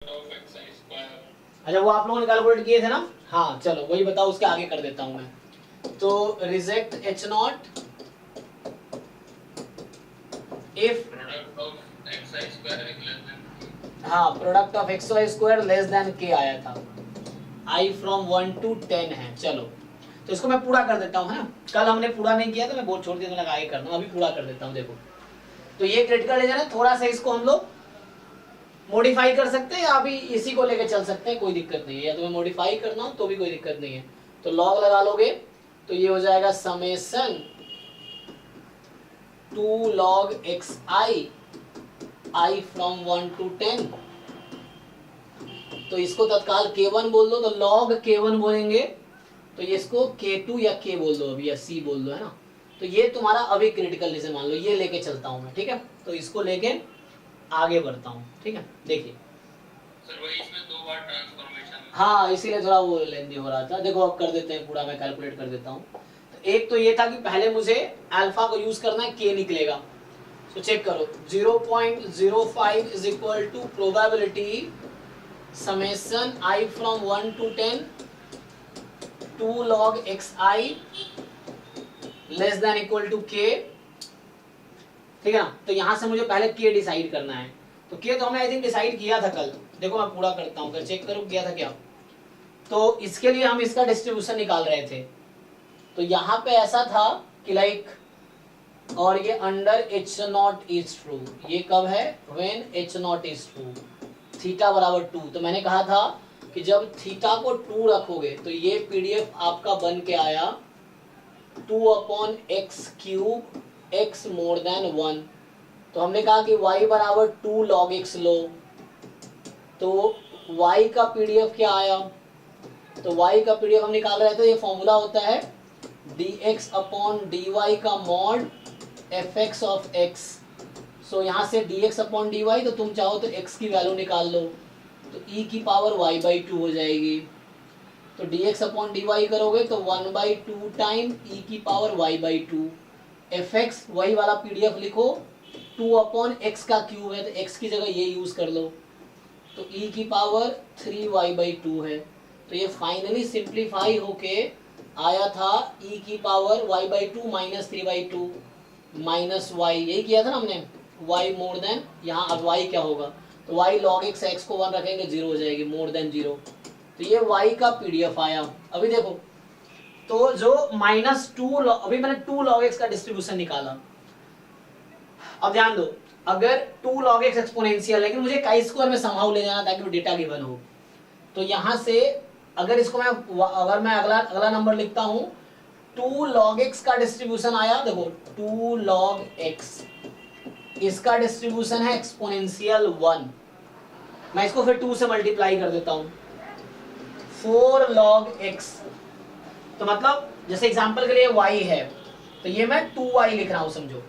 अच्छा वो आप लोगों ने कैलकुलेट किए थे ना, हाँ चलो वही बताओ, उसके आगे कर देता हूं मैं। तो रिजेक्ट एच नॉट इफ हाँ product of X Y square less than K आया था, आई फ्रॉम 1 to 10 है। चलो तो इसको मैं पूरा कर देता हूँ, है ना। कल हमने पूरा नहीं किया तो मैं बोल छोड़ दिया, तो लगा आगे करना, अभी पूरा कर देता हूँ। देखो तो ये क्रिटिकल रीजन है, थोड़ा सा इसको हम लोग मॉडिफाई कर सकते हैं या अभी इसी को लेके चल सकते हैं, कोई दिक्कत नहीं है। या तुम्हें मॉडिफाई करना हो तो भी कोई दिक्कत नहीं है। तो लॉग लगा लोगे तो ये हो जाएगा summation 2 log xi i from 1 to 10। तो इसको तत्काल k1 बोल दो, तो log k1 बोलेंगे, तो ये इसको k2 या k बोल दो अभी, या c बोल दो, है ना। तो ये तुम्हारा अभी क्रिटिकल रीजन मान लो, ये लेके चलता हूं मैं, ठीक है। तो इसको लेके आगे बढ़ता हूं, ठीक है। देखिए सर वही इसमें 2 बार ट्रांसफॉर्मेशन, हाँ इसीलिए थोड़ा वो लेंदी हो रहा था। देखो अब कर देते हैं पूरा, मैं कैलकुलेट कर देता हूँ। तो एक तो ये था कि पहले मुझे अल्फा को यूज करना है, k निकलेगा। तो चेक करो 0.05 is equal to probability summation i from 1 to 10 2 log xi less than equal to k, ठीक है ना। तो यहां से मुझे पहले k डिसाइड करना है। तो k तो हमने आई थिंक डिसाइड किया था कल। देखो मैं पूरा करता हूं, चेक करो किया था क्या। तो इसके लिए हम इसका डिस्ट्रीब्यूशन निकाल रहे थे। तो यहाँ पे ऐसा था कि लाइक, और ये under H not is true, ये कब है, when H not is true, theta बराबर 2। तो मैंने कहा था कि जब थीटा को 2 रखोगे तो ये पीडीएफ आपका बन के आया 2/x³ x मोर देन 1। तो हमने कहा कि y बराबर 2 log x लो, तो y का पीडीएफ क्या आया, तो y का पीडीएफ हम निकाल रहे थे। ये फॉर्मूला होता है dx/dy का मॉड fx ऑफ x। सो यहाँ से dx/dy, तो तुम चाहो तो x की वैल्यू निकाल लो, तो e की पावर y/2 हो जाएगी। तो dx/dy करोगे तो 1/2 टाइम e की पावर y/2। fx वही वाला पीडीएफ लिखो, 2/x का क्यूब है तो x की जगह ये यूज कर लो, तो e की पावर 3y/2 है। तो ये फाइनली सिंप्लीफाई होके आया था e की power y/2 minus 3/2 minus y, यही किया था ना हमने, y मोर देन, यहाँ अब y क्या होगा, तो y log x को 1 रखेंगे 0 हो जाएगी, मोर देन 0। तो ये y का पीडीएफ आया। अभी देखो तो जो -2, अभी मैंने 2 log x का डिस्ट्रीब्यूशन निकाला। अब ध्यान दो, अगर 2 log x एक्सपोनेंशियल, लेकिन मुझे काई स्क्वायर में समहाउ ले जाना ताकि वो डेटा गिवन हो। तो यहां से अगर इसको अगर मैं अगला नंबर लिखता हूं, 2 log x का डिस्ट्रीब्यूशन आया, देखो 2 log x, इसका डिस्ट्रीब्यूशन है एक्सपोनेंशियल 1। मैं इसको फिर 2 से मल्टीप्लाई कर देता हूं, 4 log x। तो मतलब जैसे एग्जांपल के लिए y है, तो ये मैं 2y लिख रहा हूं समझो।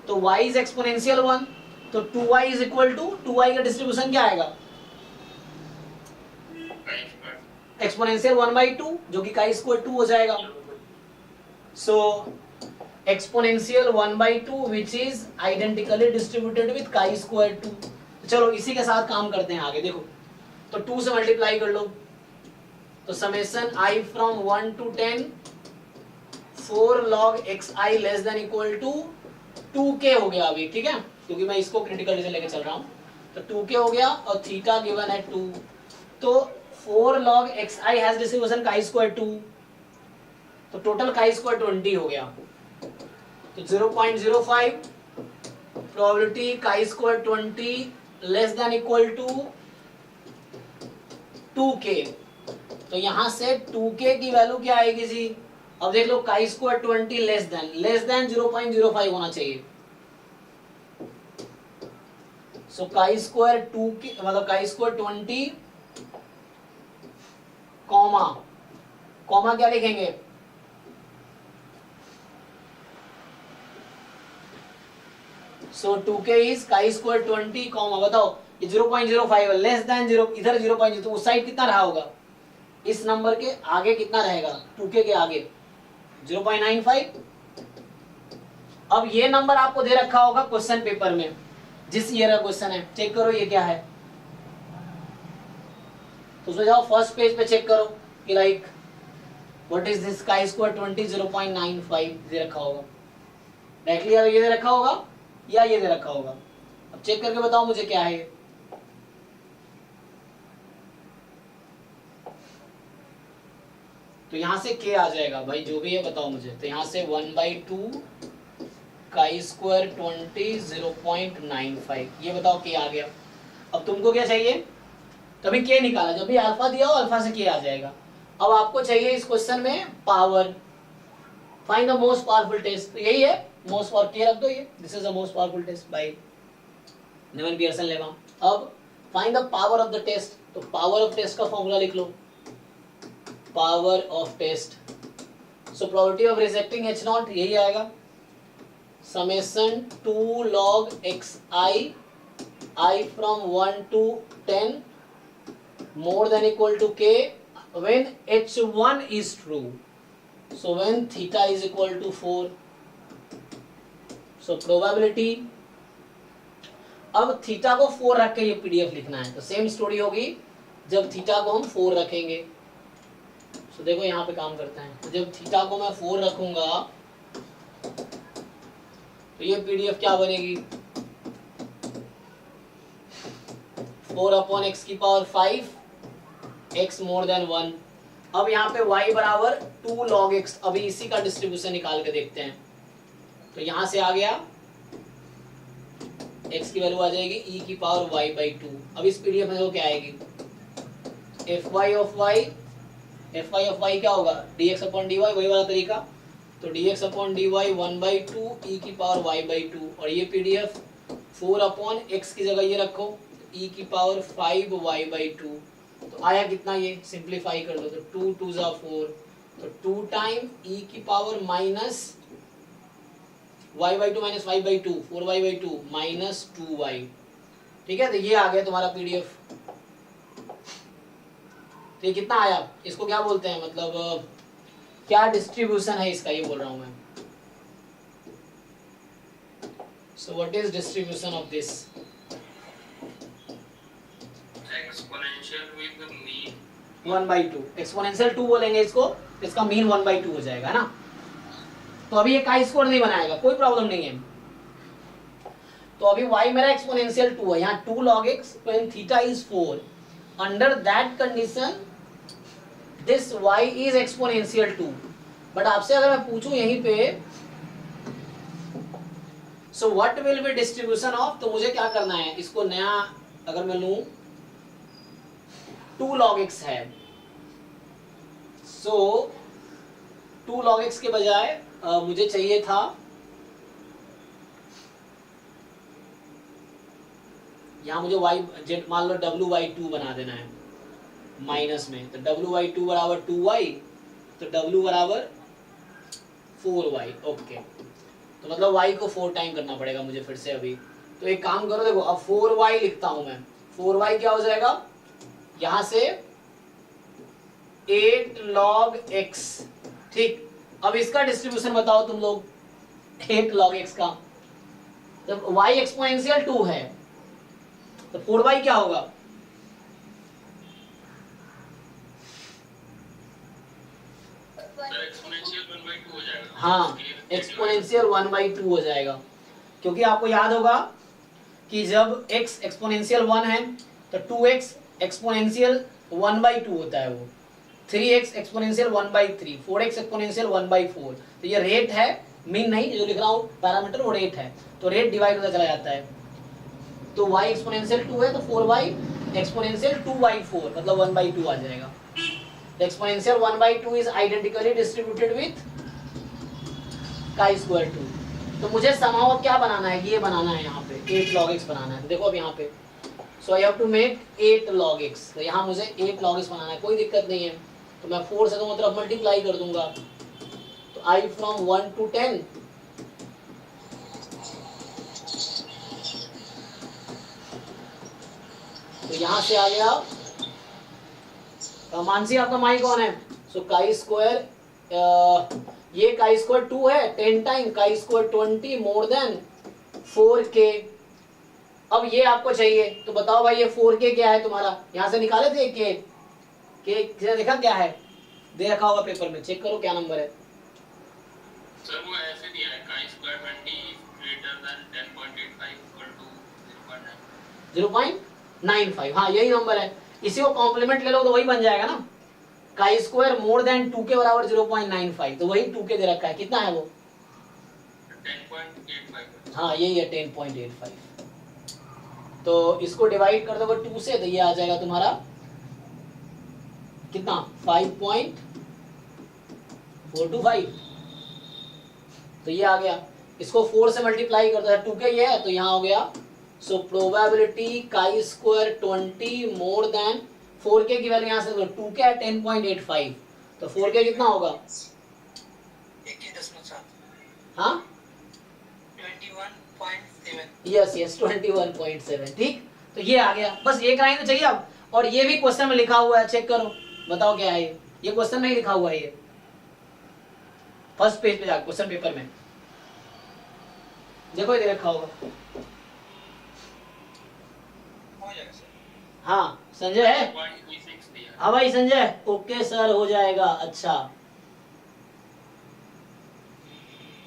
तो y इज एक्सपोनेंशियल 1, तो 2y is equal to 2y का डिस्ट्रीब्यूशन क्या आएगा, एक्सपोनेंशियल 1/2, जो कि काई स्क्वायर 2 हो जाएगा। So exponential 1/2 which is identically distributed with chi square 2। चलो इसी के साथ काम करते हैं आगे। देखो तो 2 से मल्टीप्लाई कर लो, तो summation i from 1 to 10 4 log xi less than equal to 2k हो गया अभी, ठीक है, क्योंकि मैं इसको क्रिटिकल रीजन लेके चल रहा हूं। तो 2k हो गया और थीटा गिवन है 2, तो 4 log xi हैज डिस्ट्रीब्यूशन काई स्क्वायर 2, तो टोटल काई स्क्वायर 20 हो गया। तो 0.05 probability chi square 20 less than equal to 2k। तो यहां से 2k की वैल्यू क्या आएगी जी, अब देख लो काई स्क्वायर 20 लेस देन 0.05 होना चाहिए। सो काई स्क्वायर 2k मतलब काई स्क्वायर 20 कॉमा क्या लिखेंगे, सो 2k इज काई स्क्वायर 20 कॉमा, बताओ ये 0.05 लेस देन 0, इधर 0.0, तो उस साइड कितना रहा होगा, इस नंबर के आगे कितना रहेगा, 2k के आगे 0.95। अब ये नंबर आपको दे रखा होगा क्वेश्चन पेपर में, जिस ईयर का क्वेश्चन है, चेक करो ये क्या है, उसमें जाओ फर्स्ट पेज पे चेक करो कि लाइक व्हाट इज दिस काई स्क्वायर 20 0.95 ये रखा होगा डायरेक्टली, या ये दे रखा होगा या ये दे रखा होगा। अब चेक करके बताओ मुझे क्या है। तो यहां से k आ जाएगा भाई, जो भी है बताओ मुझे। तो यहां से 1/2 काई स्क्वायर 20 0.95 ये बताओ k आ गया। अब तुमको क्या चाहिए, तभी k निकाला, जब भी अल्फा दिया हो अल्फा से k आ जाएगा। अब आपको चाहिए इस क्वेश्चन में power, find the most powerful test, तो यही है मोस्ट पावर, k रख दो, ये this is the most powerful test by Neyman Pearson lemma. अब find the power of the test, तो पावर ऑफ टेस्ट का फॉर्मूला लिख लो, power of test, so probability of rejecting h naught यही आएगा, summation 2 log xi I from 1 to 10 more than equal to k when h1 is true, so when theta is equal to 4, so probability। अब theta को 4 रख के ये PDF लिखना है, तो सेम स्टोरी होगी जब थीटा को हम 4 रखेंगे। तो देखो यहाँ पे काम करते हैं, तो जब थीटा को मैं 4 रखूंगा तो ये पीडीएफ क्या बनेगी, 4/x की पावर 5 x मोर देन 1। अब यहाँ पे y बराबर 2 log x, अभी इसी का डिस्ट्रीब्यूशन निकाल के देखते हैं। तो यहाँ से आ गया x की वैल्यू आ जाएगी e की पावर y/2। अब इस पीडीएफ में वो क्या आएगी, fy ऑफ y क्या होगा, dx/dy, वही वाला तरीका, तो dx/dy 1/2 e की पावर y/2, और ये पीडीएफ 4/x की जगह ये रखो e की पावर 5 y/2, तो आया कितना, ये सिंप्लीफाई कर दो, तो 2 2 जा 4, तो 2 टाइम e की power minus y/2 minus 5/2 4y/2 minus 2y, ठीक है। तो ये आ गया तुम्हारा पीडीएफ। तो ये कितना आया, इसको क्या बोलते हैं, मतलब क्या डिस्ट्रीब्यूशन है इसका, ये बोल रहा हूं मैं। So what is distribution of this, exponential with mean 1/2, exponential 2 बोलेंगे इसको, इसका मीन 1/2 हो जाएगा ना। तो अभी ये काई स्क्वायर नहीं बनाएगा, कोई प्रॉब्लम नहीं है। तो अभी y मेरा एक्सपोनेंशियल 2 है, यहाँ 2 log x when theta is 4, under that condition this y is exponential 2। But आपसे अगर मैं पूछूं यहीं पे so what will be distribution of, तो मुझे क्या करना है, इसको नया अगर मैं लूं 2 log x है, so 2 log x के बजाय मुझे चाहिए था यहाँ मुझे y जेड मान लो w/2 बना देना है माइनस में, तो w/2 बराबर 2y, तो w बराबर 4y, ओके। तो मतलब y को 4 टाइम करना पड़ेगा मुझे फिर से अभी। तो एक काम करो, देखो अब 4y लिखता हूं मैं, 4y क्या हो जाएगा, यहां से 8 log x, ठीक। अब इसका डिस्ट्रीब्यूशन बताओ तुम लोग, 8 log x का, जब y एक्सपोनेंशियल 2 है तो 4y क्या होगा, एक्सपोनेंशियल 1/2 हो जाएगा। हाँ एक्सपोनेंशियल 1/2 हो जाएगा, क्योंकि आपको याद होगा कि जब x एक्सपोनेंशियल 1 है तो 2x एक्सपोनेंशियल 1/2 होता है, वो 3x एक्सपोनेंशियल 1/3, 4x एक्सपोनेंशियल 1/4। तो ये रेट है, मीन नहीं, जो लिख रहा हूँ पैरामीटर वो रेट है, तो रेट डिवाइड होता चला जाता है। तो y एक्सपोनेंशियल 2 है तो 4y एक्सपोनेंशियल 2/4 मतलब 1/2 आ जाएगा। Exponential 1/2 is identically distributed with काई स्क्वायर 2। तो मुझे समाओ क्या बनाना है, ये बनाना है, यहाँ पे 8 log x बनाना है। तो देखो अब यहाँ पे so I have to make 8 log x, तो यहाँ मुझे 8 log x बनाना है, कोई दिक्कत नहीं है। तो मैं 4 से दोनों तरफ मल्टीप्लाई कर दूंगा, तो I from 1 to 10, तो यहाँ से आ गया मानसी, आपका माई कौन है, सो काई स्क्वायर, ये काई स्क्वायर 2 है 10 टाइम काई स्क्वायर 20 मोर देन 4k। अब ये आपको चाहिए, तो बताओ भाई ये 4k क्या है तुम्हारा, यहाँ से निकाले थे k, कि किसी ने देखा क्या है, दे रखा होगा पेपर में, चेक करो क्या नंबर है। सर वो ऐसे दिया है chi square 20 greater than 10.85 equal to 0.9 0.95, हाँ यही नंबर है। इसी को कॉम्प्लीमेंट ले लो तो वही बन जाएगा ना, काई स्क्वायर मोर देन 2 के बराबर 0.95, तो वही 2 के दे रखा है, कितना है वो 10.85। हाँ यही है 10.85। तो इसको डिवाइड कर दोगे 2 से तो ये आ जाएगा तुम्हारा कितना 5.425, तो ये आ गया। इसको 4 से मल्टीप्लाई कर दो, 2 के ये है तो यहाँ हो गया। So probability chi square 20 more than 4k की वैल्यू यहाँ से 2 के है 10.85, तो 4k कितना होगा 21.7 हाँ 21.7 यस यस 21.7, ठीक। तो ये आ गया, बस एक लाइन तो चाहिए अब, और ये भी क्वेश्चन में लिखा हुआ है, चेक करो बताओ क्या है ये क्वेश्चन में ही लिखा हुआ है, ये फर्स्ट पेज पे जाकर क्वेश्चन पेपर में देखो ये रखा होगा। हो जाएगा सर। हाँ संजय है, 0.36 दिया है। हाँ भाई संजय, ओके सर हो जाएगा। अच्छा,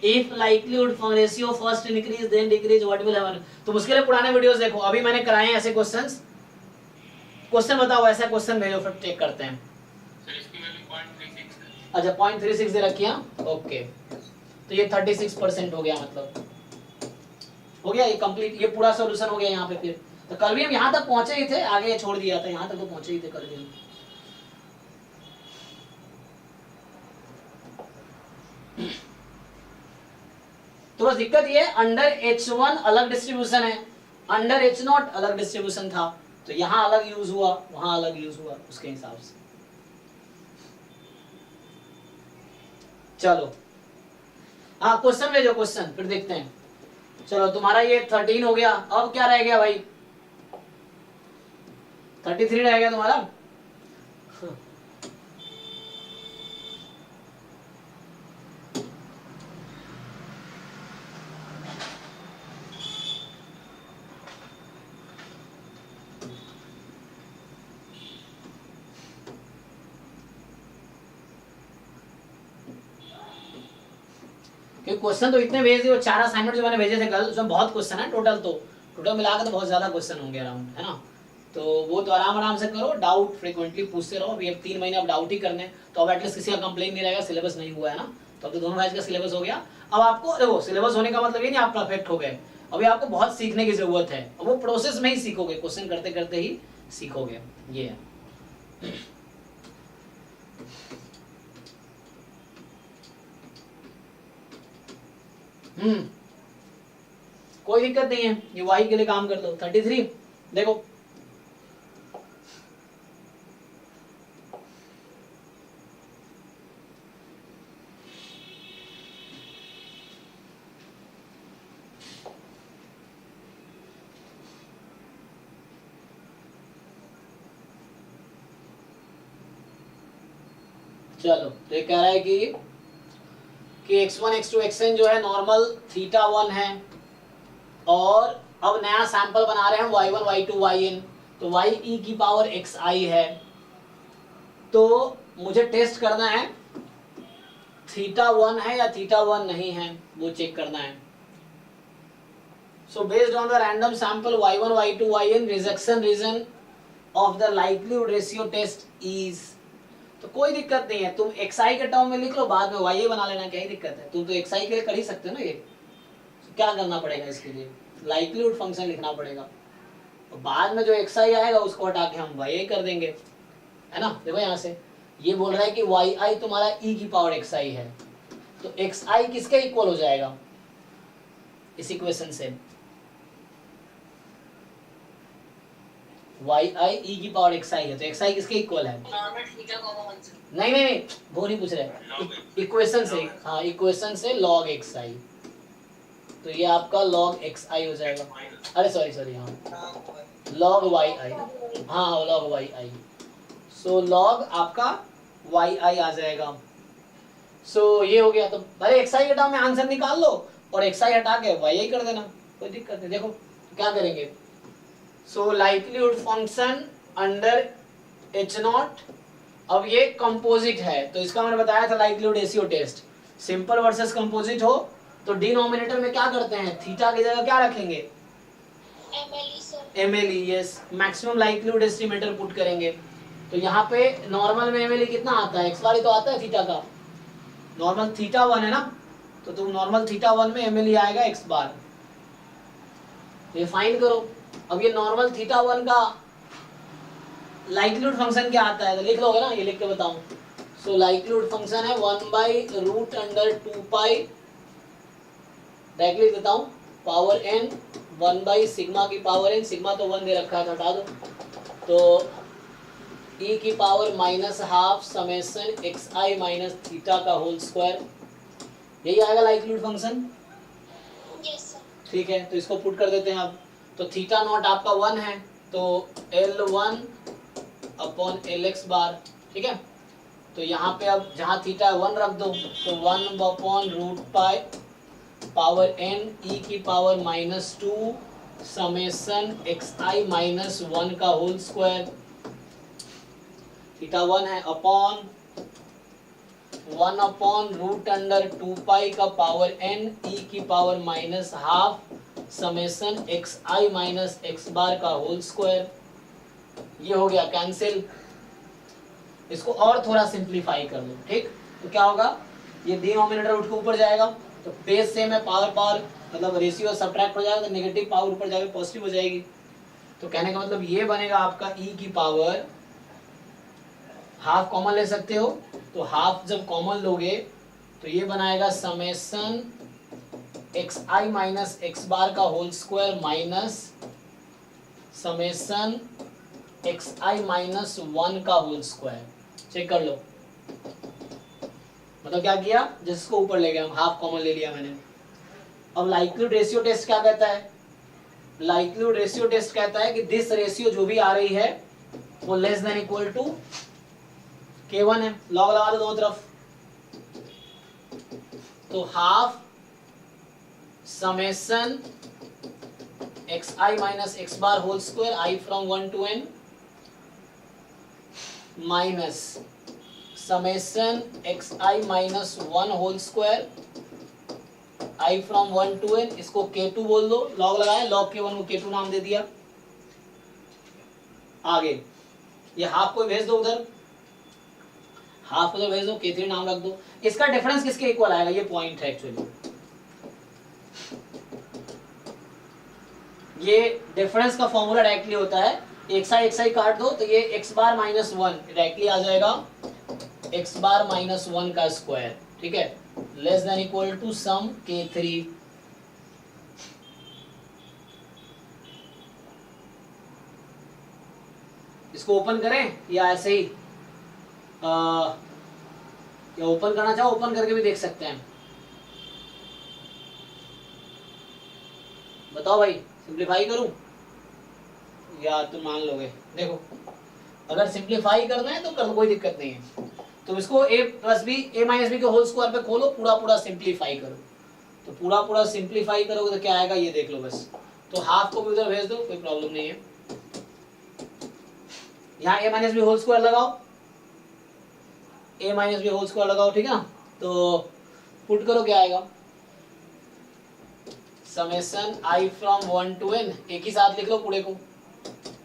if likelihood ratio first increase then decrease what will happen. तुम उसके लिए पुराने वीडियोस देखो, अभी मैंने कराए हैं ऐसे क्वेश्चंस। क्वेश्चन बताओ, ऐसा क्वेश्चन भेजो फिर चेक करते हैं। सर इसकी वैल्यू 0.36 है। अच्छा 0.36 दे रखी है, ओके, तो ये 36% हो गया, मतलब हो गया ये कंप्लीट, ये पूरा सॉल्यूशन हो गया यहाँ पे। फिर तो कल भी हम यहाँ तक पहुंचे ही थे, आगे छोड़ दिया था, यहाँ तक तो पहुंचे ही थे कल भी हम। तो बस दिक्कत ये है अंडर H1 अलग डिस्ट्रीब्यूशन है, अंडर H0 अलग डिस्ट्रीब्यूशन था, तो यहाँ अलग यूज हुआ वहां अलग यूज हुआ, उसके हिसाब से। चलो हाँ क्वेश्चन भेजो, क्वेश्चन फिर देखते हैं। चलो तुम्हारा ये 13 हो गया, अब क्या रह गया भाई 33 रह गया तुम्हारा। क्वेश्चन तो इतने भेज दिए, 4 असाइनमेंट जो मैंने भेजे थे कल, उसमें बहुत क्वेश्चन है टोटल मिलाकर तो बहुत ज्यादा क्वेश्चन होंगे अराउंड, है ना। तो वो तो आराम से करो, डाउट फ्रीक्वेंटली पूछते रहो। अभी अब 3 महीने अब डाउट ही करने, तो अब एटलीस्ट किसी का कंप्लेन नहीं रहेगा सिलेबस नहीं हुआ है ना। तो अब तो दोनों बैच का सिलेबस हो गया। अब आपको देखो सिलेबस होने का मतलब ये नहीं आप परफेक्ट हो गए, अभी आपको बहुत सीखने की जरूरत है, वो प्रोसेस में ही सीखोगे, क्वेश्चन करते करते ही सीखोगे, ये है। कोई दिक्कत नहीं है, ये y के लिए काम कर लो। 33 देखो चलो तो ये कह रहा है कि x1 x2 xn जो है नॉर्मल θ1 है, और अब नया सैंपल बना रहे हैं y1 y2 yn, तो y e की पावर xi है। तो मुझे टेस्ट करना है θ1 है या θ1 नहीं है, वो चेक करना है। So based on the random sample y1 y2 yn rejection region of the likelihood ratio test is, तो कोई दिक्कत नहीं है, तुम xi के टर्म में लिख लो, बाद में y बना लेना, क्या ही दिक्कत है, तुम तो xi के लिए कर ही सकते हो ना। ये तो क्या करना पड़ेगा, इसके लिए लाइक्लीहुड फंक्शन लिखना पड़ेगा, और बाद में जो xi आएगा उसको हटा के हम y कर देंगे, है ना। देखो यहाँ से ये बोल रहा है कि yi तुम्हारा e की पावर xi है, तो xi किसके इक्वल हो जाएगा इस इक्वेशन से, yi e की पावर xi है, तो xi किसके इक्वल है, नहीं वो नहीं पूछ रहे, इक्वेशन से, हाँ इक्वेशन से log xi, तो ये आपका log xi हो जाएगा, अरे सॉरी हाँ log yi, हाँ log yi, सो log आपका yi आ जाएगा। सो ये हो गया, तो भाई xi के टर्म में आंसर निकाल लो और xi हटा के yi कर देना, कोई दिक्कत नहीं। देखो क्या करेंगे, सो लाइक्लीहुड फंक्शन अंडर H0 अब ये कंपोजिट है तो इसका मैंने बताया था likelihood ratio test, simple versus composite हो तो डिनोमिनेटर में क्या करते हैं, थीटा की जगह क्या रखेंगे, MLE, yes, maximum likelihood estimator put करेंगे। तो यहाँ पे नॉर्मल में एमएलई कितना आता है, एक्स बार ही तो आता है थीटा का, नॉर्मल थीटा 1 है ना, तो तुम नॉर्मल थीटा 1 में एमएलई आएगा एक्स बार, ये फाइंड करो। अब ये नॉर्मल थीटा 1 का लाइक्लीहुड फंक्शन क्या आता है तो लिख लोगे ना, ये लिख के बताऊं। सो लाइक्लीहुड फंक्शन है 1/√2 डायरेक्टली देता हूं, पावर n 1 सिग्मा की पावर n, सिग्मा तो 1 दे रखा है हटा दो, तो e की power -12 summation xi minus theta का होल स्क्वायर, यही आएगा लाइक्लीहुड फंक्शन। ठीक है, तो इसको पुट कर देते हैं अब। तो थीटा नॉट आपका 1 है तो L1 अपॉन LX बार, ठीक है। तो यहाँ पे अब जहाँ थीटा 1 रख दो तो 1/√पाई पावर n e की पावर -2 समेशन xi माइनस 1 का होल स्क्वायर, थीटा 1 है, अपॉन 1/√2 का पावर n e की power -12 summation xi minus x bar का होल स्क्वायर, ये हो गया कैंसिल। इसको और थोड़ा सिंप्लीफाई कर लो, ठीक, तो क्या होगा, ये डिनोमिनेटर उठ के ऊपर जाएगा तो बेस सेम है, पावर मतलब रेशियो सब्ट्रैक्ट हो जाएगा तो नेगेटिव पावर ऊपर जाएगा पॉजिटिव हो जाएगी। तो कहने का मतलब ये बनेगा आपका e की पावर, हाफ कॉमन ले सकते हो, तो हाफ जब कॉमन लोगे तो ये बनाएगा summation xi minus x bar का whole square minus summation xi minus 1 का होल स्क्वायर। चेक कर लो, मतलब क्या किया, जिसको ऊपर ले गया, हाफ कॉमन ले लिया मैंने। अब लाइक्लीहुड रेशियो टेस्ट क्या कहता है, लाइक्लीहुड रेशियो टेस्ट कहता है कि दिस रेशियो जो भी आ रही है वो less than equal to k1 है, लॉग लगा दो दोनों तरफ, तो half summation xi minus x bar whole square i from 1 to n minus summation xi minus 1 whole square i from 1 to n, इसको k2 बोल दो, लॉग लगाए, लॉग k1 को k2 नाम दे दिया। आगे ये हाफ को भेज दो उधर, हाफ उधर भेज दो, k3 नाम रख दो। इसका डिफरेंस किसके इक्वल आएगा, ये पॉइंट है एक्चुअली, ये डिफरेंस का फॉर्मूला डायरेक्टली होता है, xi काट दो तो ये x बार माइनस 1 डायरेक्टली आ जाएगा x बार माइनस 1 का स्क्वायर, ठीक है, less than equal to some k3। इसको ओपन करें या ऐसे ही या ओपन करना चाहो ओपन करके भी देख सकते हैं, बताओ भाई, सिंप्लीफाई करूं या तुम मान लोगे। देखो अगर सिंप्लीफाई करना है तो कर दो, कोई दिक्कत नहीं है। तुम इसको a plus b a minus b के होल स्क्वायर पे खोलो, पूरा पूरा सिंप्लीफाई करो, तो पूरा पूरा सिंप्लीफाई करोगे तो क्या आएगा ये देख लो बस। तो हाफ को भी उधर भेज दो, कोई प्रॉब्लम नहीं है। यहाँ a minus b whole square लगाओ, a minus b whole square लगाओ, ठीक है ना। तो पुट करो, क्या आएगा, summation i from 1 to n, एक ही साथ लिख लो पूरे को,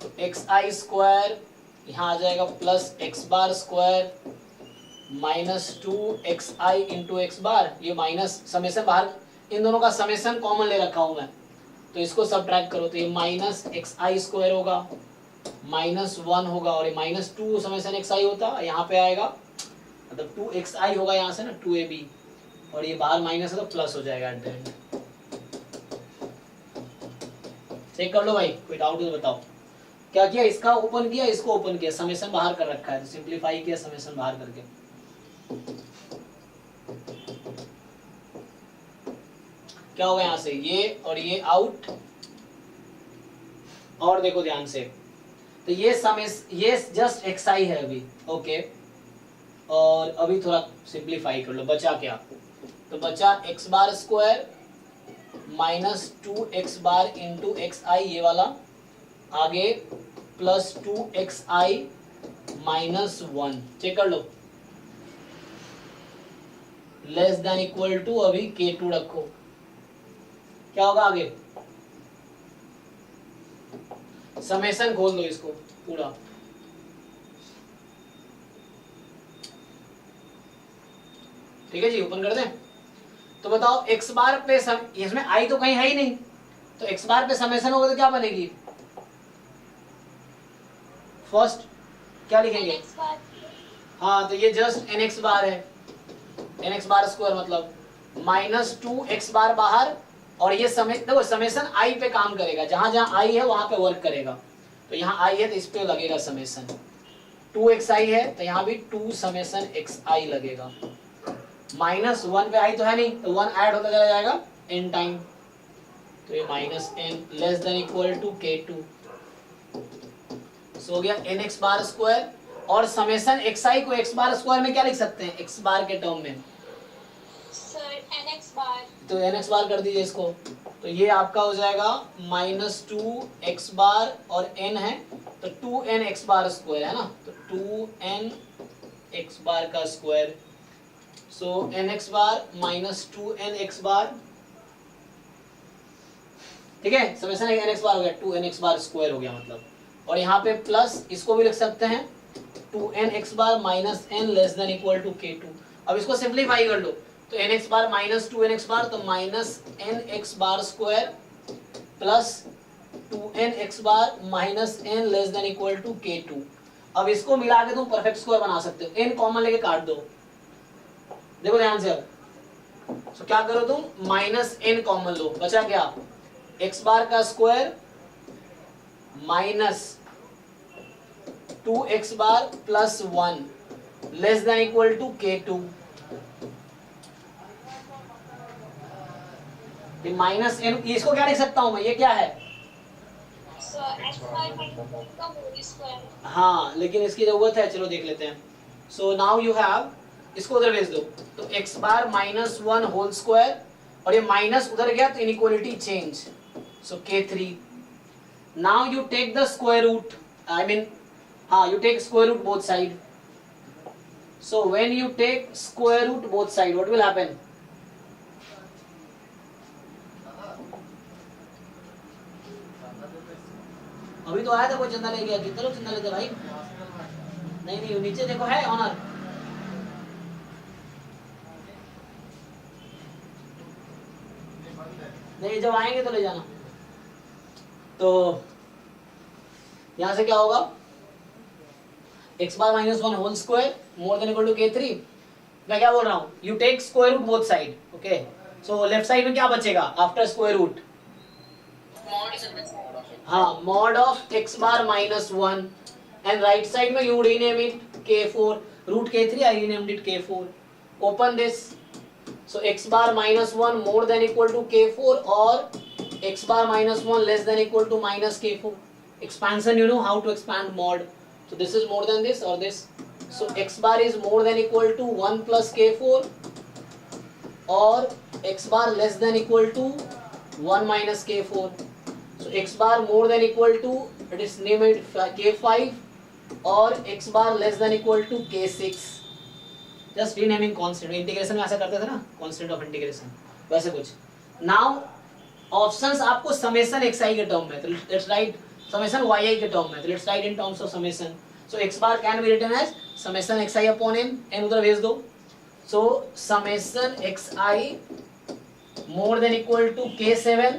तो xi स्क्वायर यहाँ आ जाएगा plus x bar square minus 2xi into X bar, ये माइनस समेशन बाहर, इन दोनों का समेशन कॉमन ले रखा हूं मैं, तो इसको सब्ट्रैक्ट करो तो ये माइनस xi स्क्वायर होगा, माइनस 1 होगा, और ये माइनस 2 समेशन xi होता यहाँ पे आएगा, मतलब 2xi होगा यहाँ से ना 2ab, और ये बाहर माइनस है तो प्लस हो जाएगा एट द एंड। चेक कर लो भाई, कोई डाउट हो तो बताओ। क्या किया, इसका ओपन किया, इसको ओपन किया, समेशन बाहर कर रखा है तो सिंप्लीफाई किया समेशन बाहर करके। क्या होगा यहाँ से, ये और ये आउट, और देखो ध्यान से, तो ये ये जस्ट xi है अभी, ओके, और अभी थोड़ा सिंप्लीफाई कर लो, बचा क्या, तो बचा x bar square minus 2x bar into xi, ये वाला, आगे प्लस 2xi -1 चेक कर लो, लेस देन इक्वल टू अभी k2 रखो, क्या होगा आगे? समेशन खोल दो इसको पूरा, ठीक है जी, ओपन कर दें। तो बताओ x बार पे इसमें i तो कहीं है ही नहीं, तो x बार पे समेशन होगा तो क्या बनेगी? फर्स्ट क्या लिखेंगे? हाँ, तो ये जस्ट nx बार है, nx बार स्क्वायर मतलब -2x बार बाहर, और ये देखो समेशन i पे काम करेगा, जहां जहां i है वहां पे वर्क करेगा, तो यहाँ i है तो इस पे लगेगा समेशन, 2xi है तो यहाँ भी 2 समेशन xi लगेगा, -1 पे i तो है नहीं, तो 1 ऐड होता चला जाएगा n टाइम, तो ये -n less than equal to k2, so हो गया nx बार स्क्वायर, और समेशन xi को x बार स्क्वायर में क्या लिख सकते हैं? x बार के टर्म में सर nx बार, तो nx बार कर दीजिए इसको, तो ये आपका हो जाएगा -2x बार और n है तो 2nx बार स्क्वायर है ना, तो 2nx बार का स्क्वायर, सो nx बार -2nx बार, ठीक है, समेशन nx बार हो गया, 2nx बार स्क्वायर हो गया मतलब, और यहाँ पे प्लस इसको भी लिख सकते हैं 2nx bar -n less than equal to k2। अब इसको सिंप्लीफाई कर लो, तो nx बार -2nx बार तो -nx bar square plus 2nx bar -n less than equal to k2। अब इसको मिला के तुम परफेक्ट स्क्वायर बना सकते हो, n कॉमन लेके काट दो, देखो ध्यान से। अब तो क्या करो तुम, -n कॉमन लो, बचा क्या? x बार का square minus 2x bar plus 1 less than equal to k2, minus n, इसको क्या लिख सकता हूं मैं, ये क्या है? सर x बार का होल स्क्वायर, हाँ, लेकिन इसकी जरूरत है, चलो देख लेते हैं। सो नाउ यू हैव, इसको उधर भेज दो, तो x बार -1 होल स्क्वायर, और ये माइनस उधर गया तो inequality change, so k3। Now you take the square root, I mean हाँ, you take square root both side. So when you take square root both side, what will happen? अभी तो आया था कोई चंदा ले गया, कितने लोग चंदा लेते भाई? नहीं नहीं, नीचे देखो है ऑनर, नहीं जब आएंगे तो ले जाना। तो यहां से क्या होगा, x bar -1 whole square more than equal to k3, मैं क्या बोल रहा हूँ, you take square root both side, okay, so left side में क्या बचेगा आफ्टर स्क्वायर रूट? हाँ, mod of x bar -1, and right side में you rename it k4, root k3 I renamed it k4, open this, so x bar -1 more than equal to k4 और x bar -1 less than equal to -k4, expansion you know how to expand mod, so this is more than this or this, so x bar is more than equal to 1 plus k4 or x bar less than equal to 1 minus k4, so x bar more than equal to, it is named k5 और x bar less than equal to k6, just renaming constant, integration में ऐसा करते थे ना, constant of integration, वैसे कुछ। now options आपको summation xi के टर्म में, तो लेट्स राइट समेशन yi के टर्म में, तो let's write in terms of summation, so x बार can be written as summation xi upon n उधर भेज दो, so summation xi more than equal to k7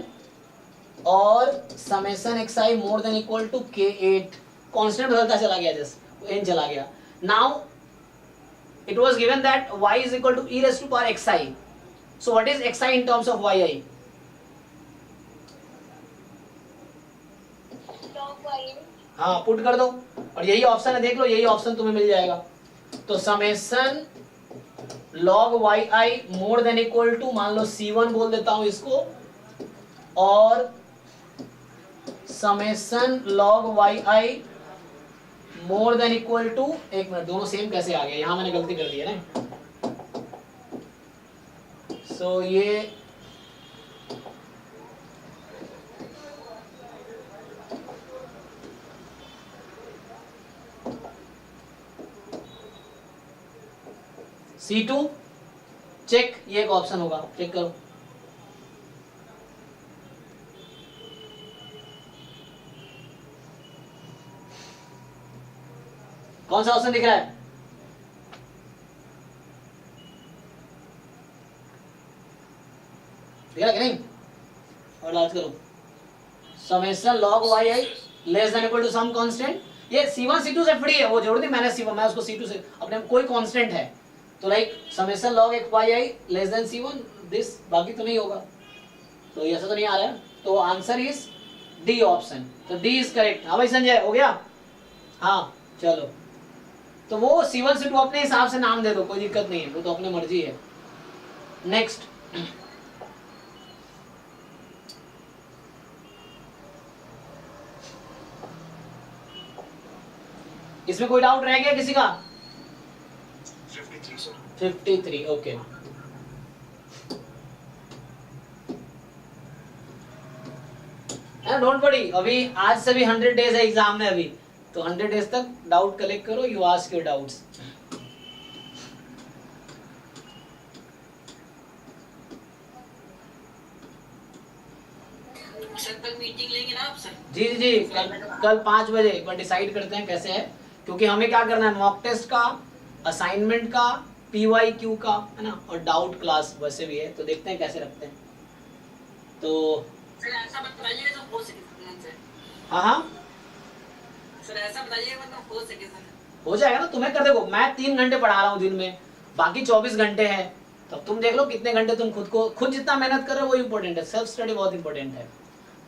और summation xi more than equal to k8, constant बदलता चला गया, just n चला गया। Now it was given that y is equal to e raised to power xi, so what is xi in terms of yi? हाँ, put कर दो, और यही ऑप्शन है, देख लो यही ऑप्शन तुम्हें मिल जाएगा, तो summation log yi more than equal to, मान लो c1 बोल देता हूं इसको, और summation log yi more than equal to, एक मिनट, दोनों सेम कैसे आ गया, यहां मैंने गलती कर दी है ना, सो ये C2 चेक, ये एक ऑप्शन होगा, चेक करो। कौन सा ऑप्शन दिख रहा है? दिख रहा है कि नहीं? और लास्ट करो, summation log yi less than equal to some constant. ये C1 C2 से फ्री है, वो जोड़ दी मैंने C1, मैं उसको C2 से, अपने कोई कांस्टेंट है तो like summation log yi less then C1 this, बाकी तो नहीं होगा, तो ऐसा तो नहीं आ रहा है, तो आंसर इज डी ऑप्शन, तो डी इज करेक्ट। हाँ भाई संजय, हो गया? हाँ चलो, तो वो C1 C2 अपने हिसाब से नाम दे दो, कोई दिक्कत नहीं है, वो तो अपनी मर्जी है। नेक्स्ट, इसमें कोई डाउट रह गया किसी का? 53 सर। 53 ओके। डोंट वरी, अभी आज से भी 100 डेज है एग्जाम में, अभी तो 100 डेज तक डाउट कलेक्ट करो, you ask your doubts. Sir कल मीटिंग लेंगे ना आप सर? जी जी जी, कल 5 बजे एक बार डिसाइड करते हैं कैसे है, क्योंकि हमें क्या करना है, मॉक टेस्ट का, असाइनमेंट का, PYQ का, है ना, और डाउट क्लास वैसे भी है, तो देखते हैं कैसे रखते हैं। तो सर ऐसा बताइए तो हो सके सर। हाँ हाँ सर ऐसा बताइए मतलब हो सके सर। हो जाएगा ना, तुम्हें कर देखो, मैं 3 घंटे पढ़ा रहा हूँ दिन में, बाकी 24 घंटे हैं, तब तुम देख लो कितने घंटे तुम खुद जितना मेहनत कर रहे हो वो इम्पोर्टेंट है, सेल्फ स्टडी बहुत इंपॉर्टेंट है,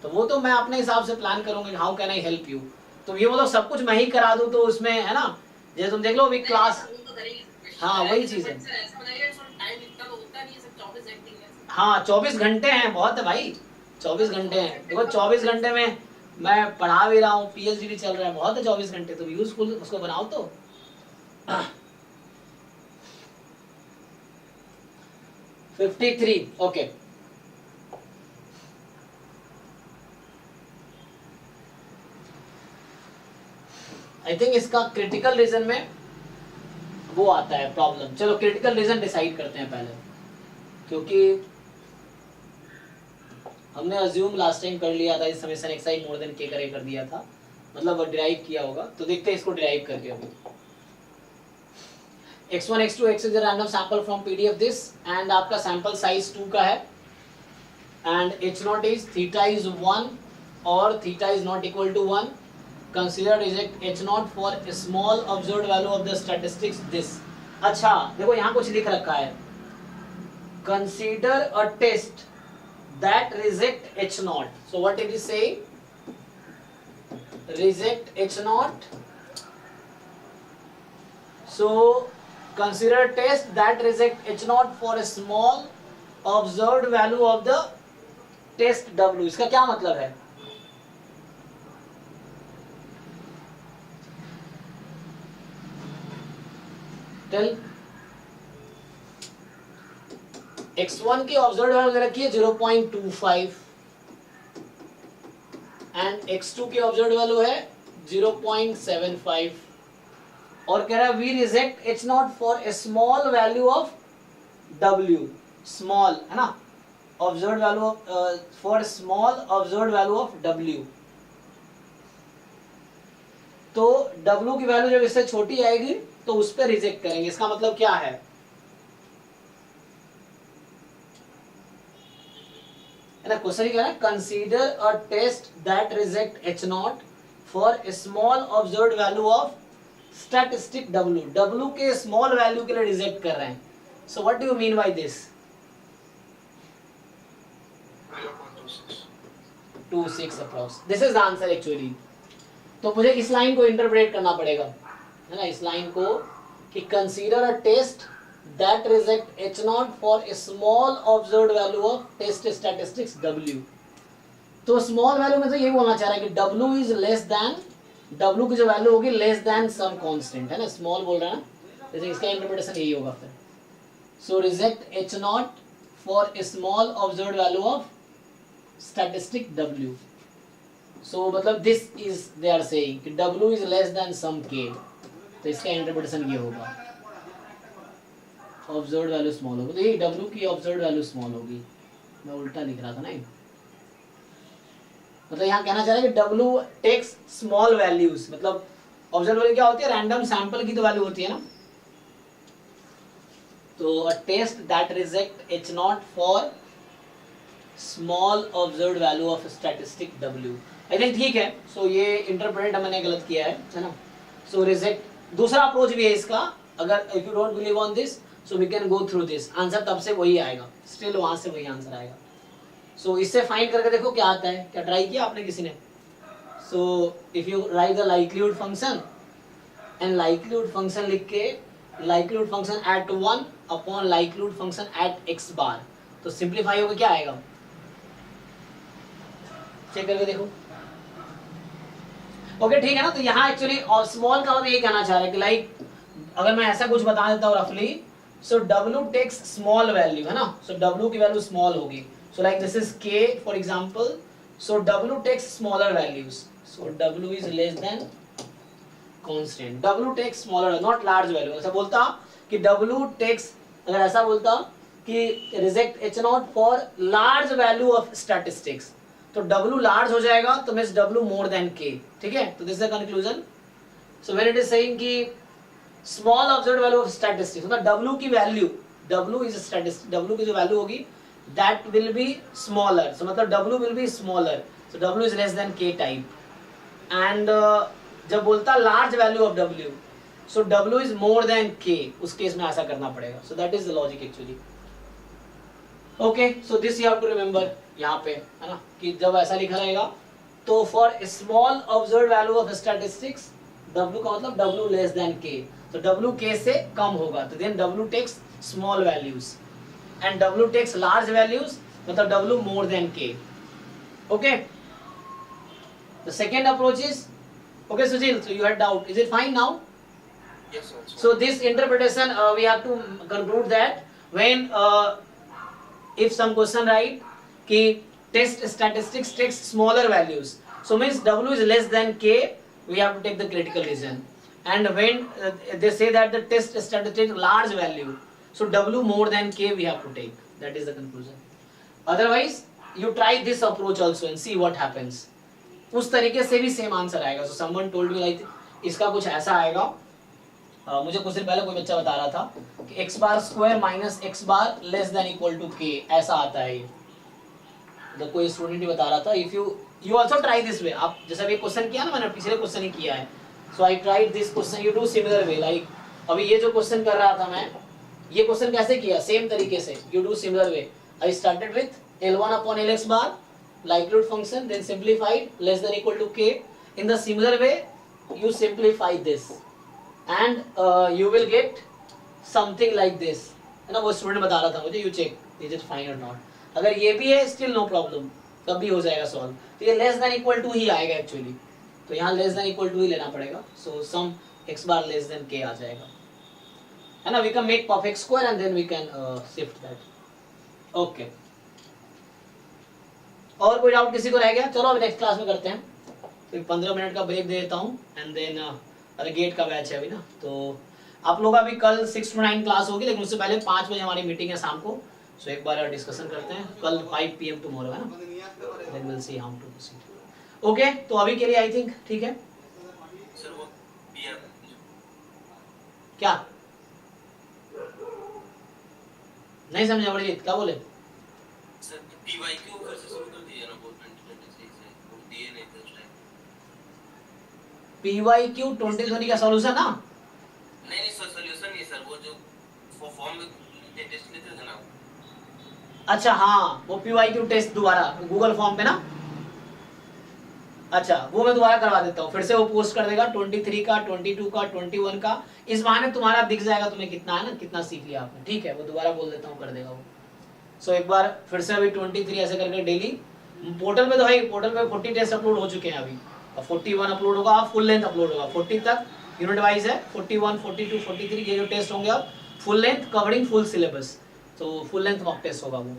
तो वो तो मैं अपने हिसाब से प्लान करूंगा, how can I help you. तो ये मतलब सब कुछ मैं ही करा दूं तो उसमें है ना, जैसे तुम देख लो अभी क्लास, हाँ वही चीज है, हाँ 24 घंटे हैं, बहुत है भाई, 24 घंटे हैं, देखो 24 घंटे में मैं पढ़ा भी रहा हूँ, PhD भी चल रहा है, बहुत है 24 घंटे, तो यूजफुल उसको बनाओ तो। 53 ओके। आई थिंक इसका क्रिटिकल रीजन में वो आता है प्रॉब्लम। चलो क्रिटिकल रीजन डिसाइड करते हैं पहले, क्योंकि हमने अज्यूम लास्ट टाइम कर लिया था, इस समेशन एक्स आई मोर देन के करे कर दिया था, मतलब डिराइव किया होगा, तो देखते हैं इसको डिराइव करके। अभी x1 x2 x is a random sample from PDF this, and आपका सैंपल साइज 2 का है, and h0 is theta is 1 और theta is not equal to 1. Consider reject h0 for a small observed value of the statistics this. अच्छा देखो यहाँ कुछ लिख रखा है, consider a test that reject h0. So what did he say? Reject h0. So consider test that reject h0 for a small observed value of the test w. इसका क्या मतलब है? टेल। x1 की ऑब्जर्व वैल्यू दे रखी है 0.25 and x2 की observe value है 0.75 और कह रहा है we reject h0 for a small value of w, small है ना, observe value for small observe value of w। तो w की वैल्यू जब इससे छोटी आएगी तो उस पर रिजेक्ट करेंगे, इसका मतलब क्या है? ना क्वेश्चन ही कह रहा है consider a test that reject h0 for a small observed value of statistic w, w के स्मॉल वैल्यू के लिए रिजेक्ट कर रहे हैं। So what do you mean by this? 0.26 approx, this is the answer actually. तो मुझे इस line को इंटरप्रेट करना पड़ेगा, है ना, इस लाइन को कि consider a test that reject h0 for a small observed value of test statistics w। तो स्मॉल वैल्यू में तो यही बोलना चाह रहा है कि w is less than, w की जो वैल्यू होगी लेस देन सम कांस्टेंट, है ना, स्मॉल बोल रहा है ना, जैसे इसका इंटरप्रिटेशन यही होगा फिर। So reject h0 for a small observed value of statistic w। So मतलब this is they are saying कि w is less than some k, तो इसका इंटरप्रिटेशन ये होगा। ऑब्जर्व वैल्यू स्मॉल होगी, तो ये W की ऑब्जर्व वैल्यू स्मॉल होगी। मैं उल्टा लिख रहा था ना, मतलब यहाँ कहना चाह रहा है कि W टेक्स स्मॉल वैल्यूज, मतलब ऑब्जर्व वैल्यू क्या होती है, रैंडम सैंपल की तो वैल्यू होती है ना। तो a test that reject H0 for small observe value of statistic W। I think ठीक है। सो ये इंटरप्रेट मैंने गलत किया है ना। सो रिजेक्ट दूसरा अप्रोच भी है इसका, अगर if you don't believe on this so we can go through this, answer तब से वही आएगा, स्टिल वहां से वही आंसर आएगा। सो इससे फाइंड करके देखो क्या आता है, क्या ट्राई किया आपने किसी ने? So if you right the likelihood function and likelihood function लिख के likelihood function at 1 upon likelihood function at x बार, तो सिंप्लीफाई होकर क्या आएगा, चेक करके देखो। ओके ठीक है ना। तो यहाँ एक्चुअली और स्मॉल का मतलब ये कहना चाह रहा है कि लाइक अगर मैं ऐसा कुछ बता देता हूँ रफली, so W takes small value है ना, सो W की वैल्यू स्मॉल होगी। So like this is K for example, so W takes smaller values, so W is less than constant, W takes smaller not large value. ऐसा बोलता कि W takes, अगर ऐसा बोलता कि reject H0 for large value of statistics, तो W large हो जाएगा तो means W more than K, ठीक है। तो this is the conclusion. So when it is saying कि small observed value of statistics, मतलब W की value, W is statistic, W की जो वैल्यू होगी that will be smaller, so मतलब W will be smaller, so W is less than K type. And जब बोलता large value of W, so W is more than K, उस case में ऐसा करना पड़ेगा। So that is the logic actually. Okay, so this you have to remember यहाँ पे, है ना, कि जब ऐसा लिखा रहेगा तो for small observed value of statistics W का मतलब W लेस देन K, तो W K से कम होगा, तो then W takes small values and W takes large values, मतलब W more than K। Okay, the second approach is, okay Sujil, so you had doubt, is it fine now? Yes, sir. So this interpretation we have to conclude that when if some question write कि test statistics takes smaller values, so means W is less than K, we have to take the critical reason. And when they say that the test statistics large value, so W more than K we have to take. That is the conclusion. Otherwise you try this approach also and see what happens. उस तरीके से भी same answer आएगा। So someone told me like इसका कुछ ऐसा आएगा, मुझे कुछ दिन पहले कोई बच्चा बता रहा था कि x bar square minus x bar less than equal to k, ऐसा आता है ये। तो कोई स्टूडेंट ही बता रहा था। If you also try this way, आप जैसा भी क्वेश्चन किया ना, मैंने पिछले क्वेश्चन ही किया है, so I tried this question, you do similar way. Like अभी ये जो क्वेश्चन कर रहा था मैं, ये क्वेश्चन कैसे किया, सेम तरीके से, you do similar way. I started with L1 upon Lx bar likelihood function, then simplified less than equal to K. In the similar way you simplify this and you will get something like this, है ना। वो student बता रहा था मुझे, you check is it fine or not। अगर ये भी है still no problem, तब भी हो जाएगा सॉल्व। तो ये less than equal to ही आएगा एक्चुअली, तो यहाँ less than equal to ही लेना पड़ेगा। so sum x बार less than K आ जाएगा, है ना। we can make perfect square and then we can shift that. okay, और कोई डाउट किसी को रह गया? चलो अभी नेक्स्ट क्लास में करते हैं, फिर 15 मिनट का ब्रेक दे देता हूँ एंड देन अरे गेट का बैच है अभी ना। तो आप लोग अभी कल 6 to 9 क्लास होगी, लेकिन उससे पहले 5 बजे हमारी मीटिंग है शाम को। सो एक बार डिस्कशन करते हैं, कल 5 PM टुमारो, है ना, then will see how to proceed. Okay, तो अभी के लिए आई थिंक ठीक है। सर वो PR क्या नहीं समझा बड़जीत, क्या बोले? सर PYQ फिर से शुरू कर दिया ना, वो 2026 है, वो दिए नहीं थे उस टाइम। PYQ 2020 का सॉल्यूशन ना? नहीं सर, सॉल्यूशन नहीं सर, वो जो फॉर्म में टेस्ट लेते थे ना। अच्छा हाँ, वो PYQ टेस्ट दोबारा गूगल फॉर्म पे ना। अच्छा, वो मैं दोबारा करवा देता हूँ, फिर से वो पोस्ट कर देगा 23 का, 22 का, 21 का। इस बहाने तुम्हारा दिख जाएगा तुम्हें कितना है ना, कितना सीख लिया आपने। ठीक है, वो दोबारा बोल देता हूँ, कर देगा वो। सो एक बार फिर से अभी 23 ऐसे करके डेली पोर्टल पे, तो भाई पोर्टल पे 40 टेस्ट अपलोड हो चुके हैं अभी, और 41 अपलोड होगा, फुल लेंथ अपलोड होगा। 40 तक यूनिट वाइज है, 41, 42, 43 ये जो टेस्ट होंगे अब full length covering full syllabus, तो फुल लेंथ मॉक टेस्ट होगा वो।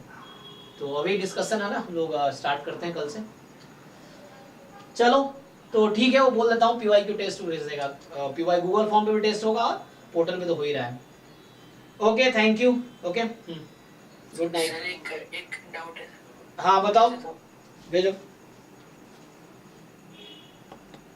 तो अभी डिस्कशन है ना, हम लोग स्टार्ट करते हैं कल से। चलो तो ठीक है, वो बोल देता हूँ PYQ टेस्ट भेज देगा। PY गूगल फॉर्म पे भी टेस्ट होगा, पोर्टल पे तो हो ही रहा है। Okay thank you. Okay good night. Sir एक डाउट है। हाँ बताओ, भेजो।